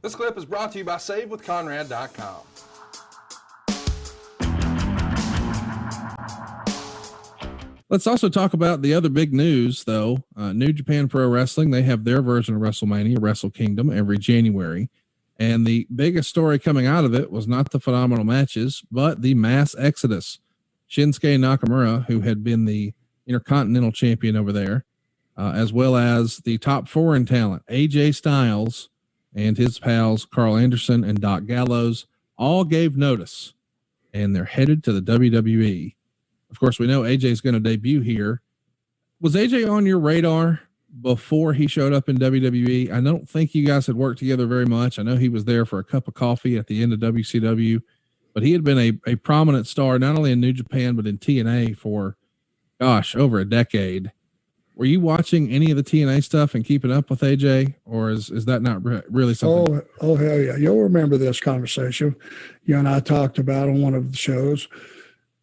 This clip is brought to you by SaveWithConrad.com. Let's also talk about the other big news, though. New Japan Pro Wrestling, they have their version of WrestleMania, Wrestle Kingdom, every January. And the biggest story coming out of it was not the phenomenal matches, but the mass exodus. Shinsuke Nakamura, who had been the Intercontinental Champion over there, as well as the top foreign talent, AJ Styles and his pals, Carl Anderson and Doc Gallows, all gave notice, and they're headed to the WWE. Of course, we know AJ is going to debut here. Was AJ on your radar before he showed up in WWE? I don't think you guys had worked together very much. I know he was there for a cup of coffee at the end of WCW, but he had been a prominent star, not only in New Japan, but in TNA for, over a decade. Were you watching any of the TNA stuff and keeping up with AJ, or is that not really something? Oh, hell yeah. You'll remember this conversation you and I talked about on one of the shows.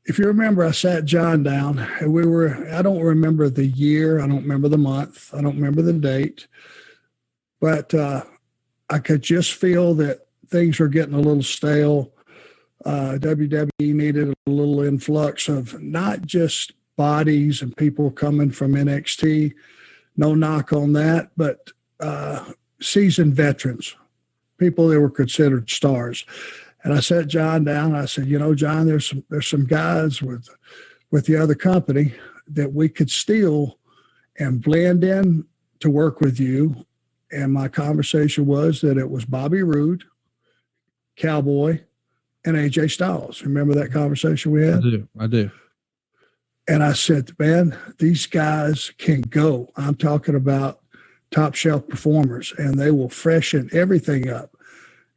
If you remember, I sat John down and I don't remember the year. I don't remember the month. I don't remember the date, but I could just feel that things were getting a little stale. WWE needed a little influx of not just bodies and people coming from NXT, no knock on that, but seasoned veterans, people that were considered stars. And I sat John down. I said, John, there's some guys with the other company that we could steal and blend in to work with you. And my conversation was that it was Bobby Roode, Cowboy, and AJ Styles. Remember that conversation we had? I do. And I said, man, these guys can go. I'm talking about top shelf performers, and they will freshen everything up.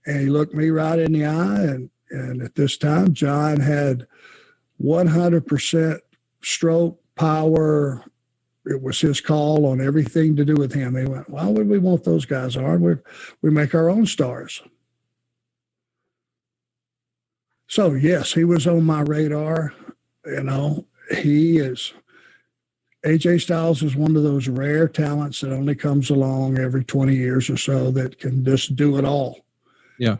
And he looked me right in the eye. And at this time, John had 100% stroke power. It was his call on everything to do with him. He went, why would we want those guys, Arn? We make our own stars. So, yes, he was on my radar. AJ Styles is one of those rare talents that only comes along every 20 years or so that can just do it all. Yeah.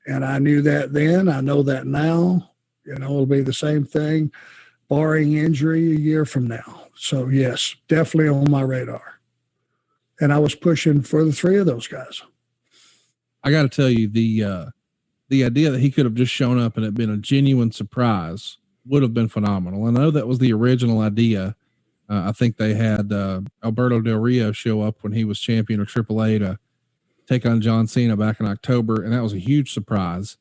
And I knew that then. I know that now. It'll be the same thing, barring injury a year from now. So, yes, definitely on my radar. And I was pushing for the three of those guys. I got to tell you, the idea that he could have just shown up and it been a genuine surprise would have been phenomenal. And I know that was the original idea. I think they had Alberto Del Rio show up when he was champion of AAA to take on John Cena back in October, and that was a huge surprise.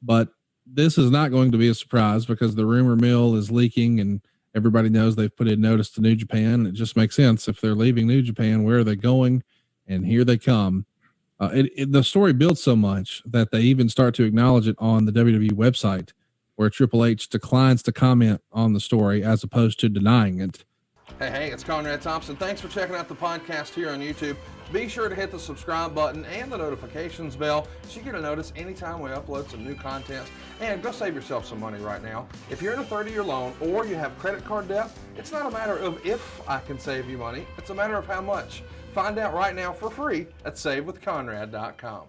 But this is not going to be a surprise because the rumor mill is leaking, and everybody knows they've put in notice to New Japan. It just makes sense. If they're leaving New Japan, where are they going? And here they come. The story builds so much that they even start to acknowledge it on the WWE website, where Triple H declines to comment on the story as opposed to denying it. Hey, it's Conrad Thompson. Thanks for checking out the podcast here on YouTube. Be sure to hit the subscribe button and the notifications bell so you get a notice anytime we upload some new content. And go save yourself some money right now. If you're in a 30-year loan or you have credit card debt, it's not a matter of if I can save you money. It's a matter of how much. Find out right now for free at SaveWithConrad.com.